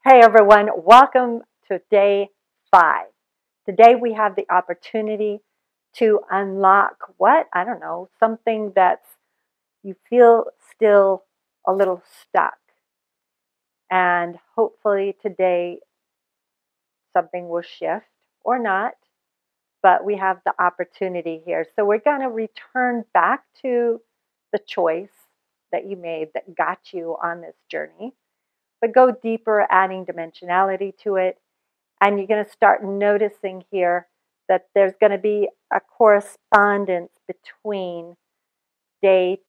Hey everyone, welcome to day 5. Today we have the opportunity to unlock what? I don't know, something that's you feel still a little stuck. And hopefully today something will shift or not, but we have the opportunity here. So we're going to return back to the choice that you made that got you on this journey, but go deeper, adding dimensionality to it. And you're going to start noticing here that there's going to be a correspondence between day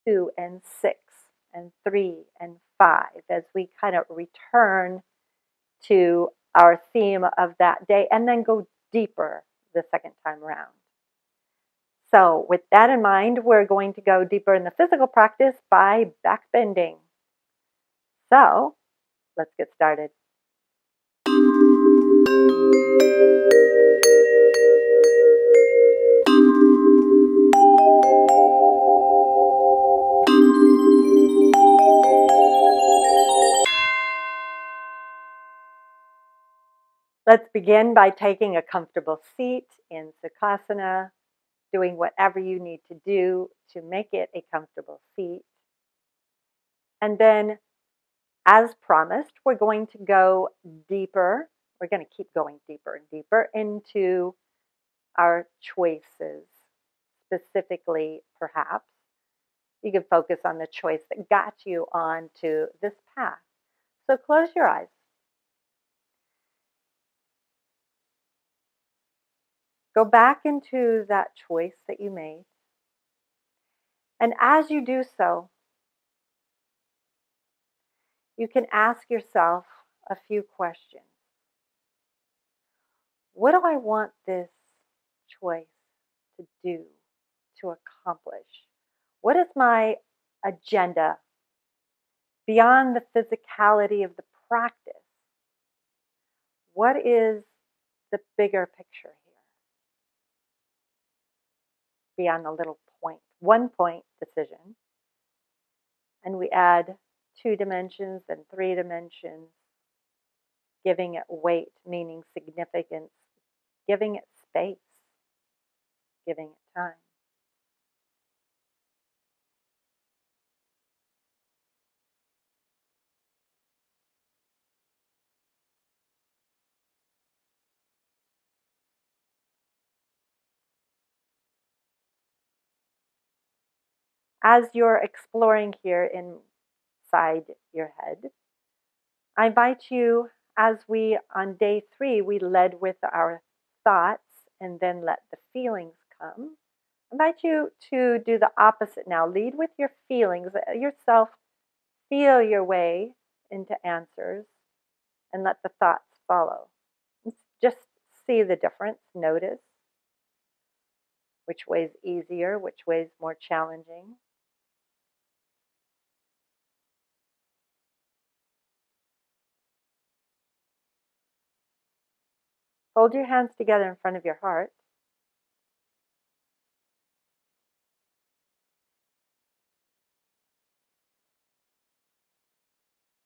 2 and 6 and 3 and 5 as we kind of return to our theme of that day and then go deeper the second time around. So with that in mind, we're going to go deeper in the physical practice by backbending. So let's get started. Let's begin by taking a comfortable seat in Sukhasana, doing whatever you need to do to make it a comfortable seat. And then, as promised, we're going to go deeper. We're going to keep going deeper and deeper into our choices. Specifically, perhaps, you can focus on the choice that got you onto this path. So close your eyes. Go back into that choice that you made. And as you do so, you can ask yourself a few questions. What do I want this choice to do, to accomplish? What is my agenda beyond the physicality of the practice? What is the bigger picture here? Beyond the little point, 1 point decision. And we add 2 dimensions and 3 dimensions, giving it weight, meaning significance, giving it space, giving it time. As you're exploring here inside your head, I invite you, as we, on day 3, we led with our thoughts and then let the feelings come. I invite you to do the opposite now. Lead with your feelings. Let yourself feel your way into answers and let the thoughts follow. Just see the difference. Notice which way is easier, which way is more challenging. Hold your hands together in front of your heart.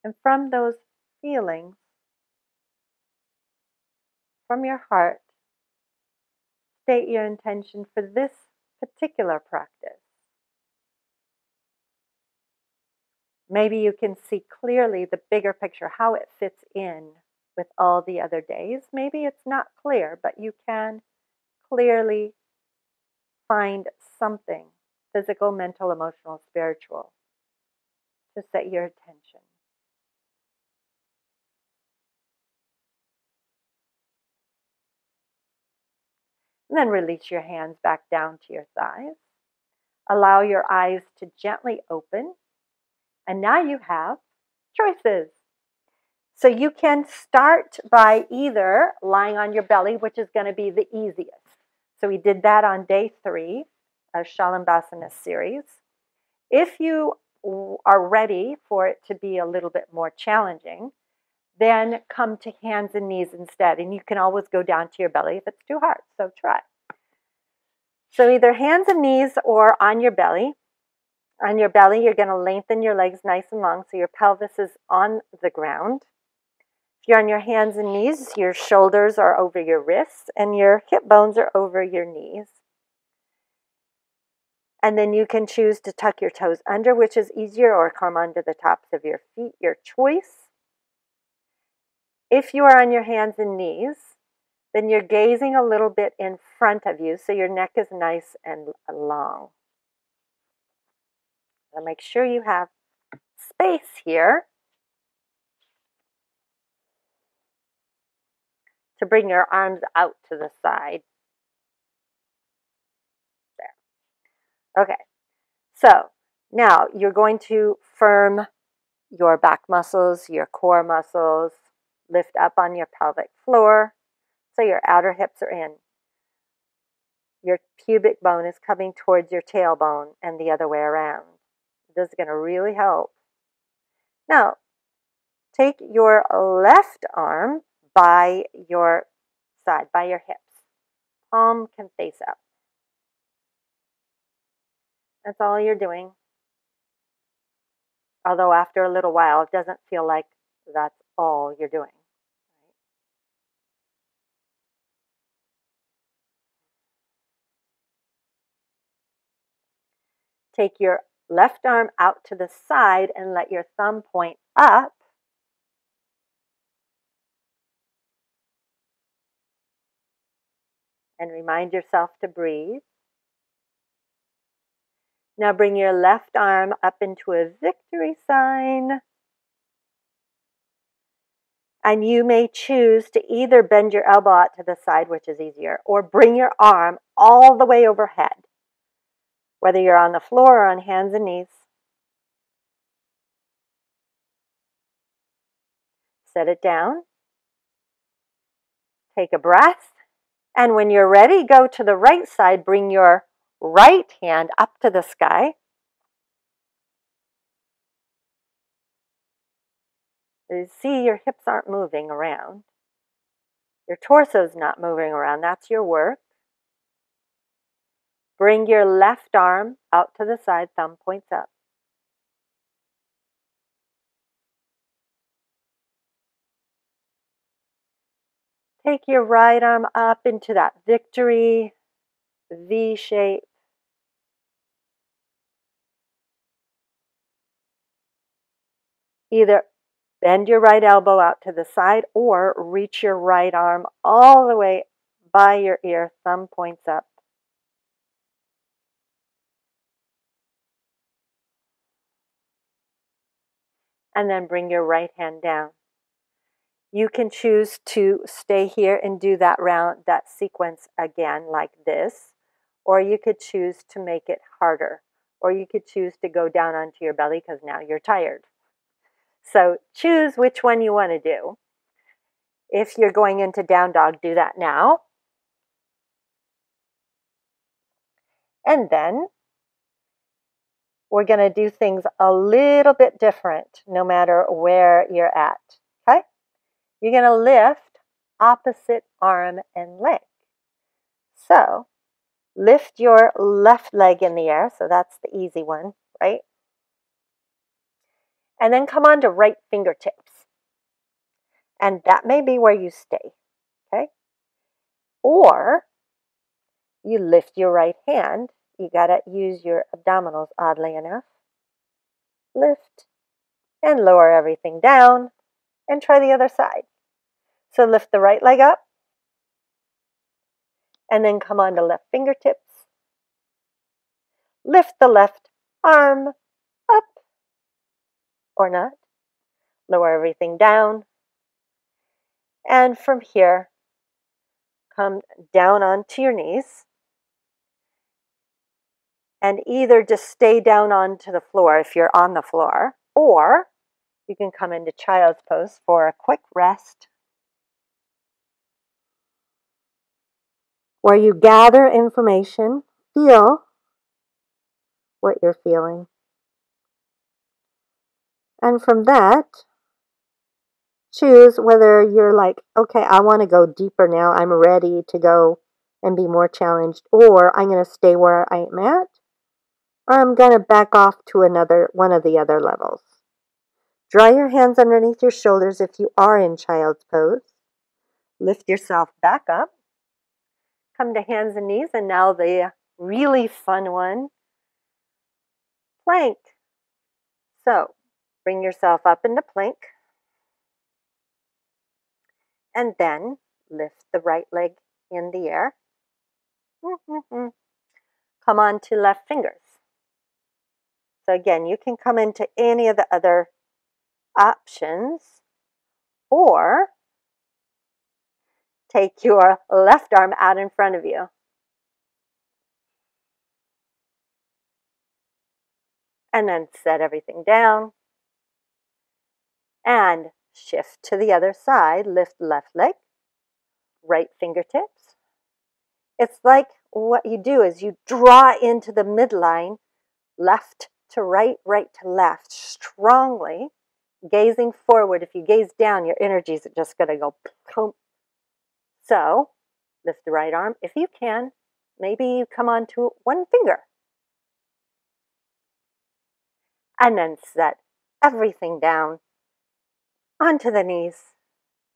And from those feelings, from your heart, state your intention for this particular practice. Maybe you can see clearly the bigger picture, how it fits in with all the other days. Maybe it's not clear, but you can clearly find something, physical, mental, emotional, spiritual, to set your attention. And then release your hands back down to your thighs. Allow your eyes to gently open. And now you have choices. So you can start by either lying on your belly, which is going to be the easiest. So we did that on day 3 of Shalambhasana series. If you are ready for it to be a little bit more challenging, then come to hands and knees instead. And you can always go down to your belly if it's too hard. So try. So either hands and knees or on your belly. On your belly, you're going to lengthen your legs nice and long so your pelvis is on the ground. If you're on your hands and knees, your shoulders are over your wrists and your hip bones are over your knees. And then you can choose to tuck your toes under, which is easier, or come onto the tops of your feet, your choice. If you are on your hands and knees, then you're gazing a little bit in front of you so your neck is nice and long. So make sure you have space here to bring your arms out to the side. There. Okay, so now you're going to firm your back muscles, your core muscles, lift up on your pelvic floor so your outer hips are in. Your pubic bone is coming towards your tailbone and the other way around. This is going to really help. Now, take your left arm by your side, by your hips. Palm can face up. That's all you're doing. Although after a little while, it doesn't feel like that's all you're doing. Take your left arm out to the side and let your thumb point up. And remind yourself to breathe. Now bring your left arm up into a victory sign. And you may choose to either bend your elbow out to the side, which is easier, or bring your arm all the way overhead, whether you're on the floor or on hands and knees. Set it down. Take a breath. And when you're ready, go to the right side. Bring your right hand up to the sky. You see your hips aren't moving around. Your torso's not moving around. That's your work. Bring your left arm out to the side, thumb points up. Take your right arm up into that victory V shape. Either bend your right elbow out to the side or reach your right arm all the way by your ear, thumb points up. And then bring your right hand down. You can choose to stay here and do that sequence again like this, or you could choose to make it harder, or you could choose to go down onto your belly because now you're tired. So choose which one you want to do. If you're going into down dog, do that now. And then we're going to do things a little bit different no matter where you're at. Okay? You're going to lift opposite arm and leg. So lift your left leg in the air. So that's the easy one, right? And then come on to right fingertips. And that may be where you stay. Okay? Or you lift your right hand. You got to use your abdominals, oddly enough. Lift and lower everything down and try the other side. So lift the right leg up and then come on to left fingertips. Lift the left arm up or not. Lower everything down. And from here, come down onto your knees. And either just stay down onto the floor if you're on the floor, or you can come into child's pose for a quick rest, where you gather information, feel what you're feeling. And from that, choose whether you're like, okay, I want to go deeper now. I'm ready to go and be more challenged, or I'm going to stay where I am at, or I'm going to back off to one of the other levels. Draw your hands underneath your shoulders if you are in child's pose. Lift yourself back up. Come to hands and knees, and now the really fun one, plank. So bring yourself up into plank, and then lift the right leg in the air. Come on to left fingers. So again, you can come into any of the other options, or take your left arm out in front of you. And then set everything down. And shift to the other side. Lift left leg, right fingertips. It's like what you do is you draw into the midline, left to right, right to left, strongly, gazing forward. If you gaze down, your energies are just going to go boom. So lift the right arm. If you can, maybe you come onto one finger. And then set everything down onto the knees,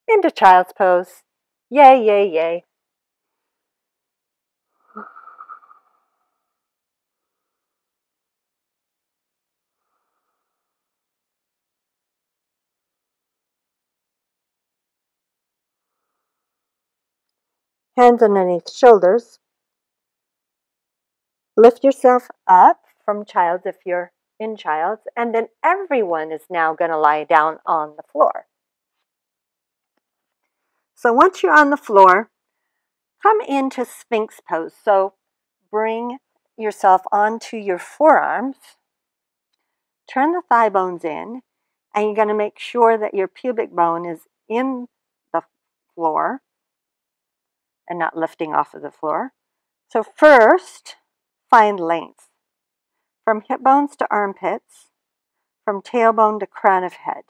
into child's pose. Yay, yay, yay. Hands underneath shoulders. Lift yourself up from child's if you're in child's, and then everyone is now going to lie down on the floor. So once you're on the floor, come into Sphinx pose. So bring yourself onto your forearms, turn the thigh bones in, and you're going to make sure that your pubic bone is in the floor and not lifting off of the floor. So first, find length from hip bones to armpits, from tailbone to crown of head.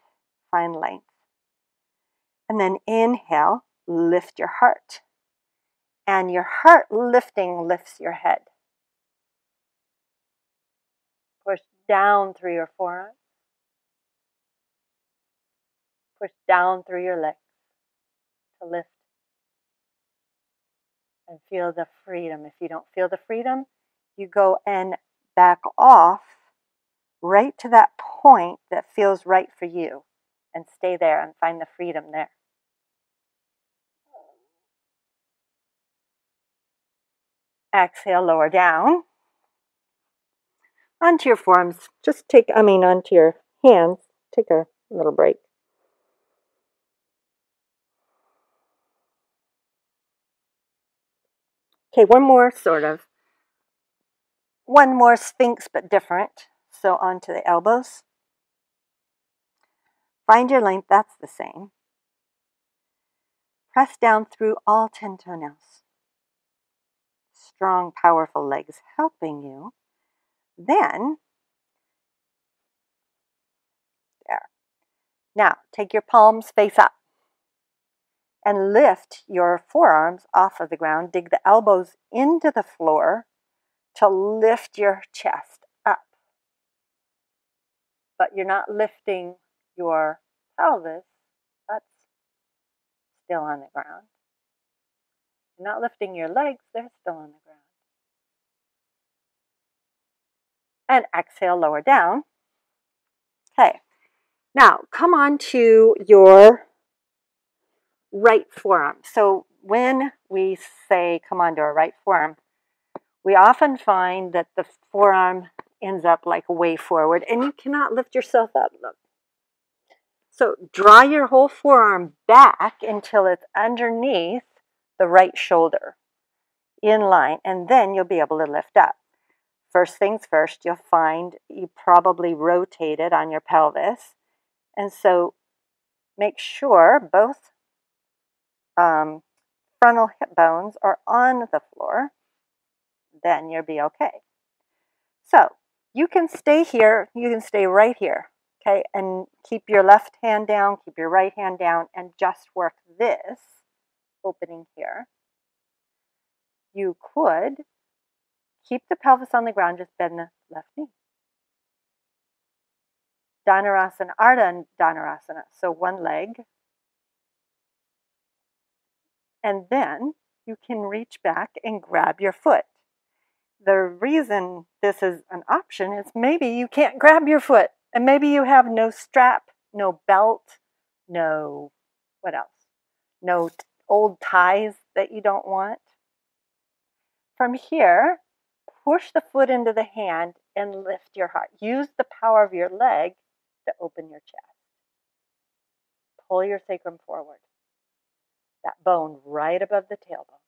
Find length. And then inhale, lift your heart. And your heart lifting lifts your head. Push down through your forearms. Push down through your legs to lift. And feel the freedom. If you don't feel the freedom, you go and back off right to that point that feels right for you. And stay there and find the freedom there. Exhale, lower down. Onto your forearms. Onto your hands. Take a little break. Okay, one more Sphinx, but different. So onto the elbows. Find your length, that's the same. Press down through all 10 toenails. Strong, powerful legs helping you. Then, there. Now, take your palms face up and lift your forearms off of the ground. Dig the elbows into the floor to lift your chest up. But you're not lifting your pelvis. That's still on the ground. You're not lifting your legs. They're still on the ground. And exhale, lower down. Okay. Now, come on to your right forearm. So when we say come onto our right forearm, we often find that the forearm ends up like way forward, and you cannot lift yourself up. Look. So draw your whole forearm back until it's underneath the right shoulder, in line, and then you'll be able to lift up. First things first, you'll find you probably rotated on your pelvis, and so make sure both frontal hip bones are on the floor, then you'll be okay. So you can stay here, you can stay right here, okay, and keep your left hand down, keep your right hand down, and just work this opening here. You could keep the pelvis on the ground, just bend the left knee. Dhanurasana, Ardha Dhanurasana. So one leg. And then you can reach back and grab your foot. The reason this is an option is maybe you can't grab your foot, and maybe you have no strap, no belt, no, what else? No old ties that you don't want. From here, push the foot into the hand and lift your heart. Use the power of your leg to open your chest. Pull your sacrum forward. That bone right above the tailbone.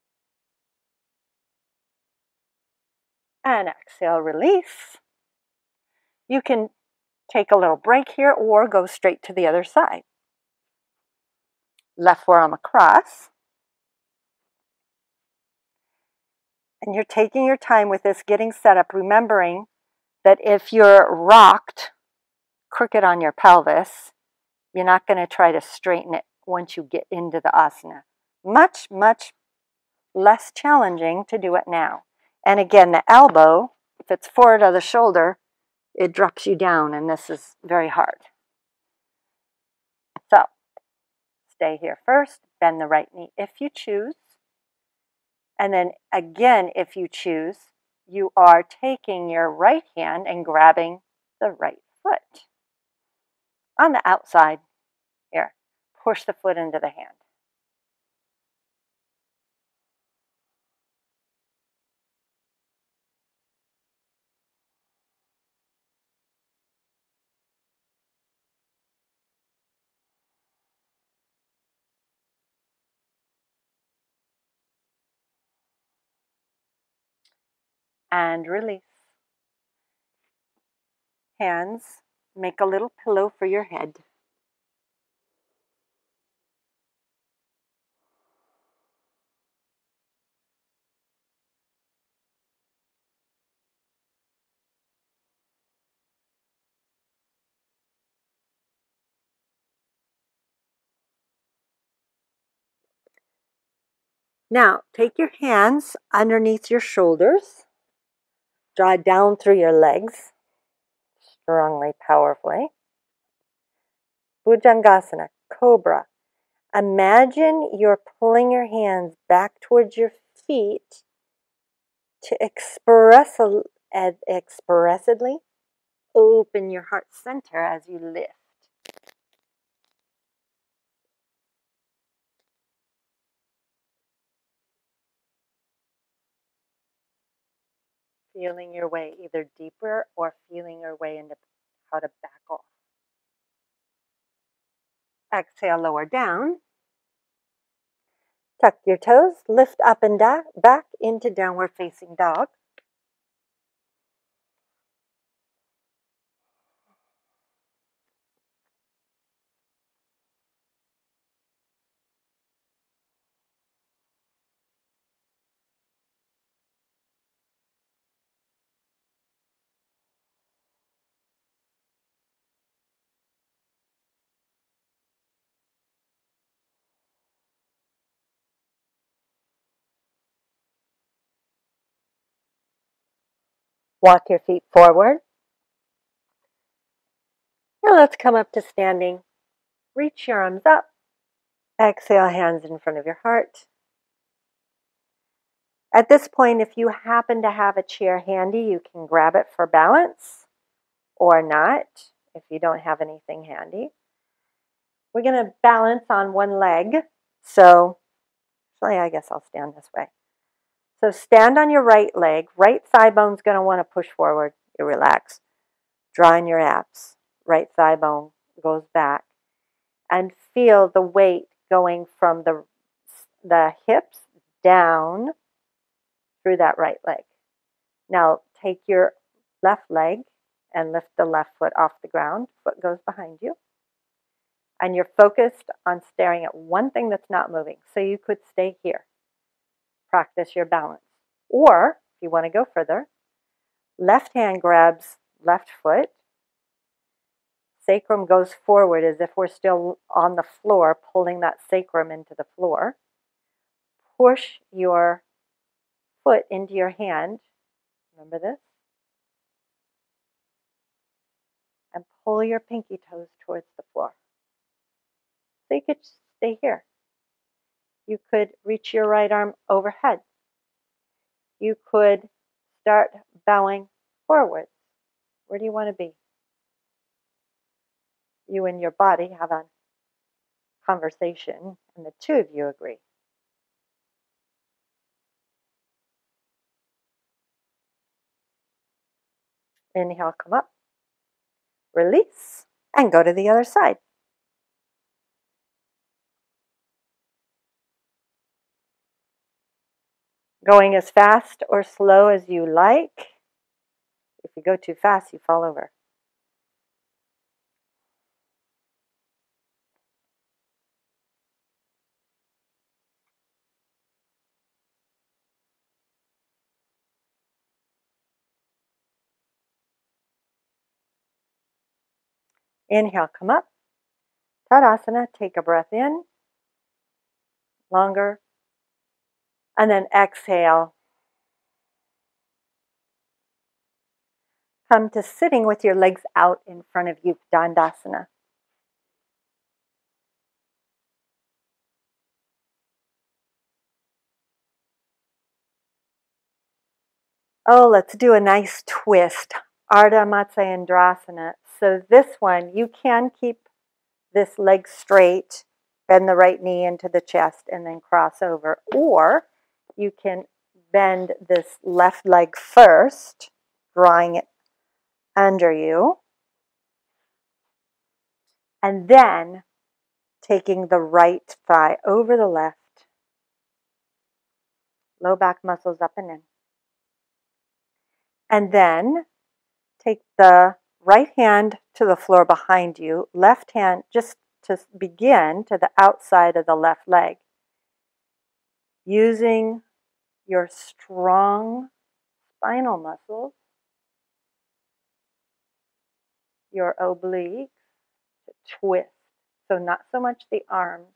And exhale, release. You can take a little break here or go straight to the other side. Left forearm across. And you're taking your time with this, getting set up, remembering that if you're rocked crooked on your pelvis, you're not going to try to straighten it once you get into the asana. Much, much less challenging to do it now. And again, the elbow, if it's forward of the shoulder, it drops you down, and this is very hard. So, stay here first, bend the right knee if you choose. And then again, if you choose, you are taking your right hand and grabbing the right foot. On the outside, here, push the foot into the hand. And release. Hands, make a little pillow for your head. Now, take your hands underneath your shoulders. Draw down through your legs, strongly, powerfully. Bhujangasana, Cobra. Imagine you're pulling your hands back towards your feet to expressively open your heart center as you lift. Feeling your way either deeper or feeling your way into how to back off. Exhale, lower down. Tuck your toes, lift up and back into downward facing dog. Walk your feet forward. Now let's come up to standing. Reach your arms up. Exhale, hands in front of your heart. At this point, if you happen to have a chair handy, you can grab it for balance or not if you don't have anything handy. We're going to balance on one leg. So, actually, I guess I'll stand this way. So stand on your right leg. Right thigh bone's going to want to push forward. You relax. Draw in your abs. Right thigh bone goes back. And feel the weight going from the hips down through that right leg. Now take your left leg and lift the left foot off the ground. Foot goes behind you. And you're focused on staring at one thing that's not moving. So you could stay here. Practice your balance. Or, if you want to go further, left hand grabs left foot. Sacrum goes forward as if we're still on the floor, pulling that sacrum into the floor. Push your foot into your hand. Remember this? And pull your pinky toes towards the floor. So you could stay here. You could reach your right arm overhead. You could start bowing forward. Where do you want to be? You and your body have a conversation, and the two of you agree. Inhale, come up, release, and go to the other side. Going as fast or slow as you like. If you go too fast, you fall over. Inhale, come up. Tadasana, take a breath in, longer, and then exhale. Come to sitting with your legs out in front of you, Dandasana. Oh, let's do a nice twist, Ardha Matsyendrasana. So this one, you can keep this leg straight, bend the right knee into the chest, and then cross over. Or you can bend this left leg first, drawing it under you, and then taking the right thigh over the left, low back muscles up and in. And then take the right hand to the floor behind you, left hand just to begin to the outside of the left leg. Using your strong spinal muscles, your obliques, to twist. So not so much the arms.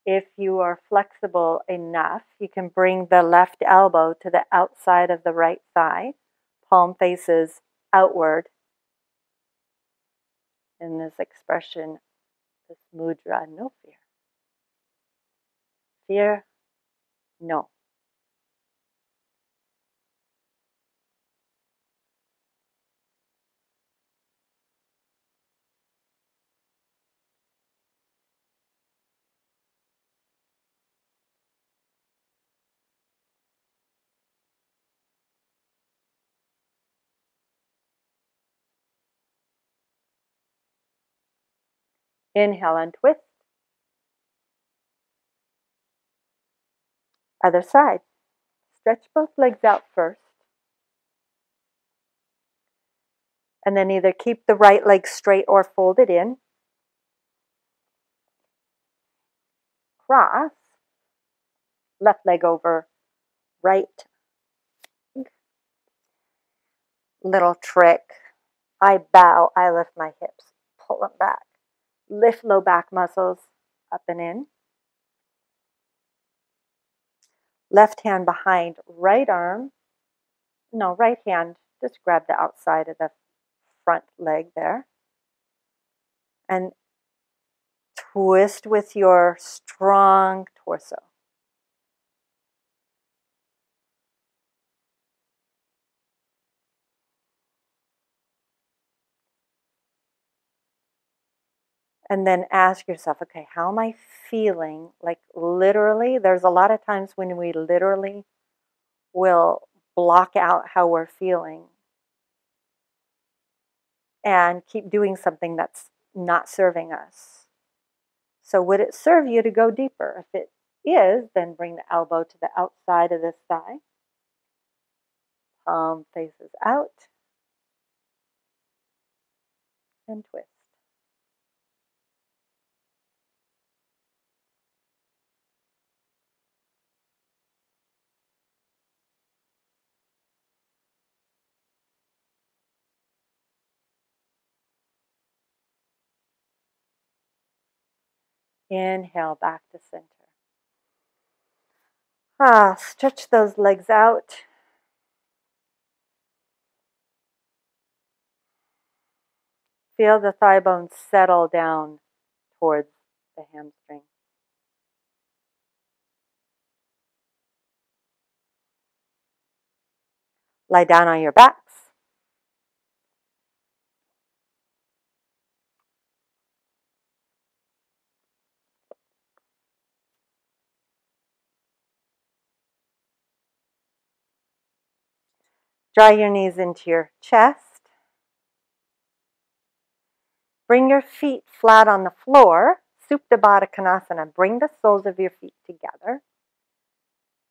If you are flexible enough, you can bring the left elbow to the outside of the right thigh. Palm faces outward. In this expression, this mudra, no fear. Fear, no. Inhale and twist. Other side. Stretch both legs out first. And then either keep the right leg straight or fold it in. Cross. Left leg over right. Little trick. I bow, I lift my hips, pull them back. Lift low back muscles up and in. Left hand behind right arm. No, right hand, just grab the outside of the front leg there. And twist with your strong torso. And then ask yourself, okay, how am I feeling? Like literally, there's a lot of times when we literally will block out how we're feeling and keep doing something that's not serving us. So would it serve you to go deeper? If it is, then bring the elbow to the outside of this thigh. Palm faces out. And twist. Inhale back to center. Stretch those legs out. Feel the thigh bones settle down towards the hamstring. Lie down on your backs. Draw your knees into your chest. Bring your feet flat on the floor. Supta Baddha Konasana. Bring the soles of your feet together,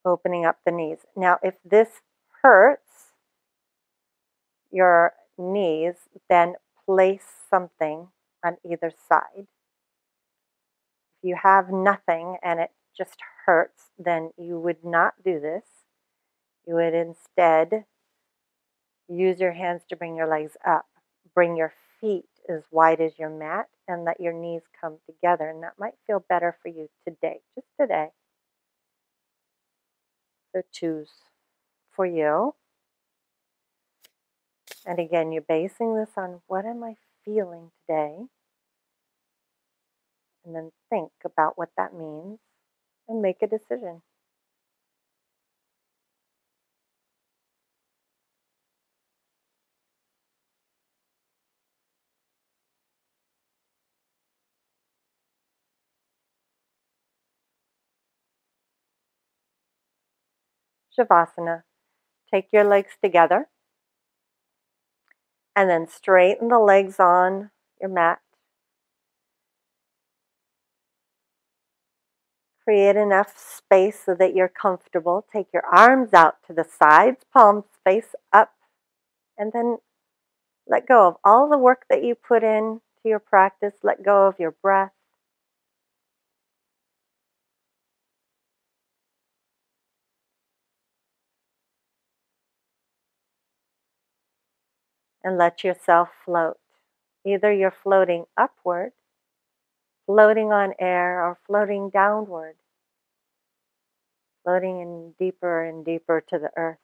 opening up the knees. Now, if this hurts your knees, then place something on either side. If you have nothing and it just hurts, then you would not do this. You would instead use your hands to bring your legs up. Bring your feet as wide as your mat and let your knees come together. And that might feel better for you today, just today. So choose for you. And again, you're basing this on what am I feeling today? And then think about what that means and make a decision. Shavasana. Take your legs together and then straighten the legs on your mat. Create enough space so that you're comfortable. Take your arms out to the sides, palms face up, and then let go of all the work that you put in to your practice. Let go of your breath. And let yourself float. Either you're floating upward, floating on air, or floating downward, floating in deeper and deeper to the earth.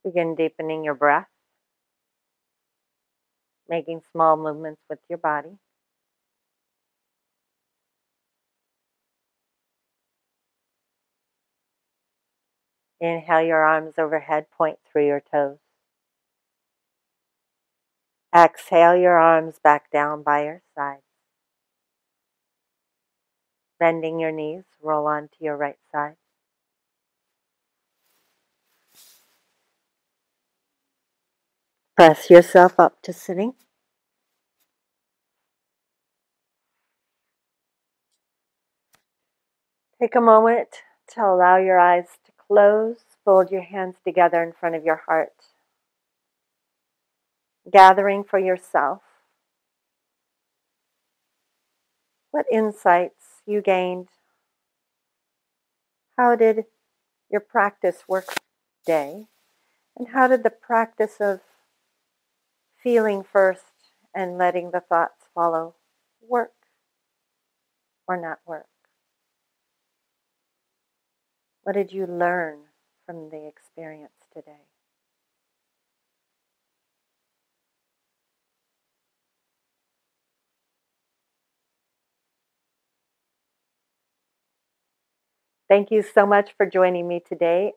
Begin deepening your breath, making small movements with your body. Inhale your arms overhead, point through your toes. Exhale your arms back down by your side. Bending your knees, roll onto your right side. Press yourself up to sitting. Take a moment to allow your eyes to close. Fold your hands together in front of your heart. Gathering for yourself what insights you gained. How did your practice work today? And how did the practice of feeling first and letting the thoughts follow work or not work? What did you learn from the experience today? Thank you so much for joining me today,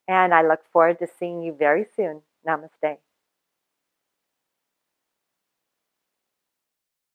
and I look forward to seeing you very soon. Namaste.